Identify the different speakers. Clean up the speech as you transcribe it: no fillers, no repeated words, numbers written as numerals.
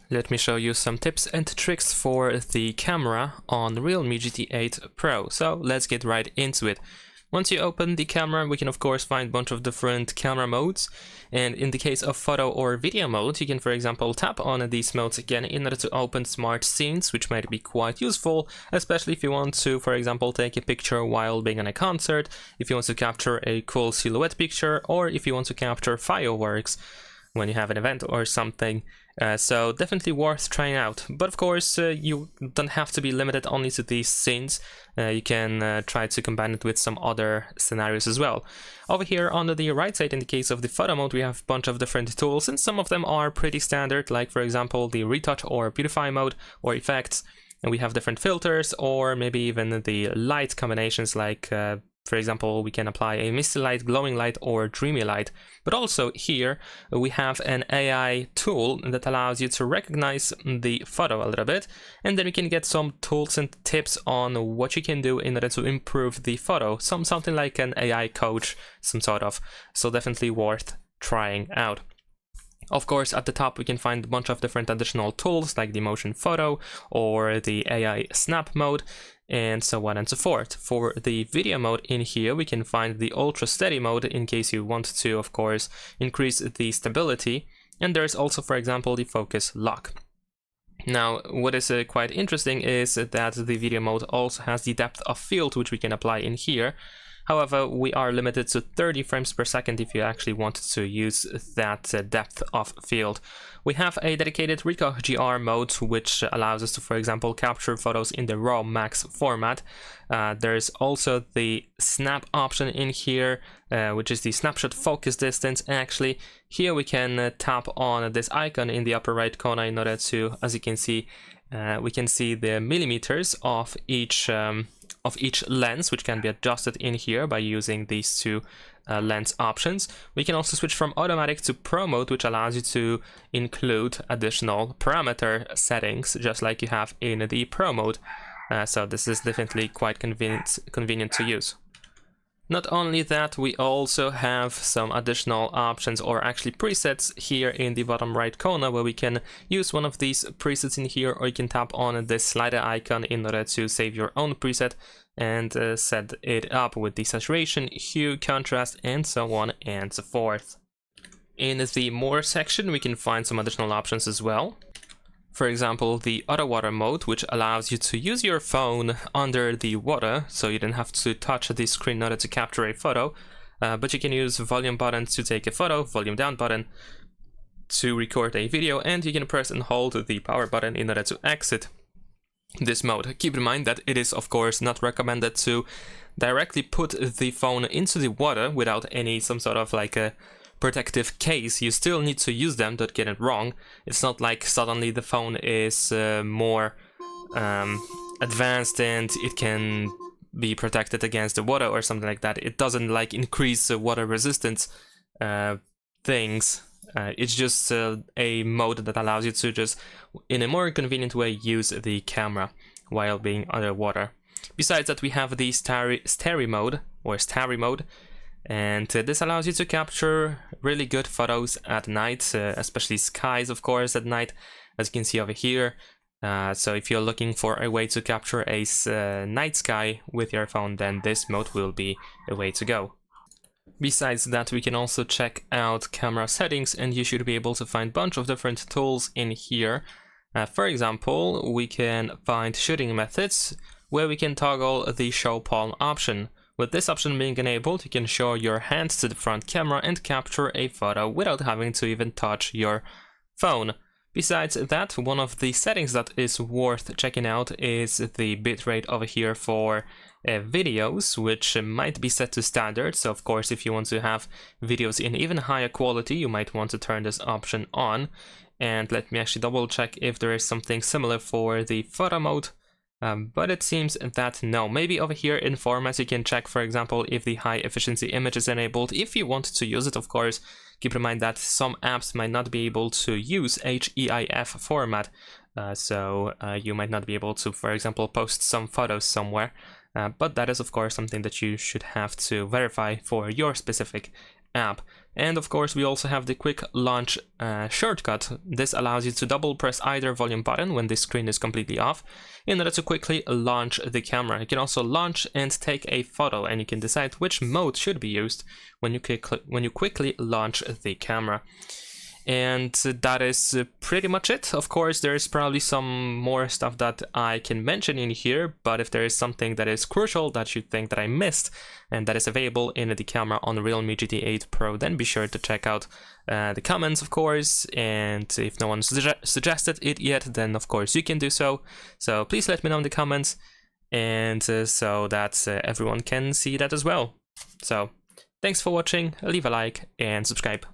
Speaker 1: Let me show you some tips and tricks for the camera on Realme GT 8 Pro. So let's get right into it. Once you open the camera, we can of course find a bunch of different camera modes, and in the case of photo or video mode, you can for example tap on these modes again in order to open smart scenes, which might be quite useful, especially if you want to for example take a picture while being on a concert, if you want to capture a cool silhouette picture, or if you want to capture fireworks when you have an event or something. So definitely worth trying out. But of course you don't have to be limited only to these scenes. You can try to combine it with some other scenarios as well. Over here on the right side, in the case of the photo mode, we have a bunch of different tools, and some of them are pretty standard, like for example the retouch or beautify mode or effects. And we have different filters, or maybe even the light combinations, like for example, we can apply a misty light, glowing light, or dreamy light. But also here we have an AI tool that allows you to recognize the photo a little bit, and then we can get some tools and tips on what you can do in order to improve the photo. Something like an AI coach, some sort of. So definitely worth trying out. Of course, at the top we can find a bunch of different additional tools like the motion photo or the AI snap mode, and so on and so forth. For the video mode in here, we can find the ultra steady mode in case you want to, of course, increase the stability. And there's also, for example, the focus lock. Now, what is quite interesting is that the video mode also has the depth of field, which we can apply in here. However, we are limited to 30 frames per second if you actually want to use that depth of field. We have a dedicated Ricoh GR mode, which allows us to, for example, capture photos in the RAW max format. There's also the snap option in here, which is the snapshot focus distance. Actually, here we can tap on this icon in the upper right corner in order to, as you can see, we can see the millimeters of each lens, which can be adjusted in here by using these two lens options. We can also switch from automatic to pro mode, which allows you to include additional parameter settings, just like you have in the pro mode. So this is definitely quite convenient to use. Not only that, we also have some additional options, or actually presets, here in the bottom right corner, where we can use one of these presets in here, or you can tap on this slider icon in order to save your own preset and set it up with the saturation, hue, contrast, and so on and so forth. In the more section, we can find some additional options as well. For example, the auto water mode, which allows you to use your phone under the water, so you don't have to touch the screen in order to capture a photo, but you can use volume button to take a photo, volume down button to record a video, and you can press and hold the power button in order to exit this mode. Keep in mind that it is of course not recommended to directly put the phone into the water without some sort of like a protective case. You still need to use them, don't get it wrong. It's not like suddenly the phone is more advanced and it can be protected against the water or something like that. It doesn't like increase water resistance things. It's just a mode that allows you to just in a more convenient way use the camera while being underwater. Besides that, we have the starry mode, and this allows you to capture really good photos at night, especially skies, of course, at night, as you can see over here. So if you're looking for a way to capture a night sky with your phone, then this mode will be a way to go. Besides that, we can also check out camera settings, and you should be able to find a bunch of different tools in here. For example, we can find shooting methods, where we can toggle the show palm option. With this option being enabled, you can show your hands to the front camera and capture a photo without having to even touch your phone. Besides that, one of the settings that is worth checking out is the bitrate over here for videos, which might be set to standard. So of course, if you want to have videos in even higher quality, you might want to turn this option on. And let me actually double check if there is something similar for the photo mode. But it seems that no. Maybe over here in formats you can check, for example, if the high efficiency image is enabled. If you want to use it, of course, keep in mind that some apps might not be able to use HEIF format, so you might not be able to, for example, post some photos somewhere. But that is, of course, something that you should have to verify for your specific app. And of course we also have the quick launch shortcut. This allows you to double press either volume button when the screen is completely off in order to quickly launch the camera. You can also launch and take a photo, and you can decide which mode should be used when you quickly launch the camera. And that is pretty much it. Of course, there is probably some more stuff that I can mention in here, but if there is something that is crucial that you think that I missed and that is available in the camera on the Realme GT 8 Pro, then be sure to check out the comments, of course. And if no one suggested it yet, then of course you can do so. So please let me know in the comments, and so that everyone can see that as well. So thanks for watching, leave a like and subscribe.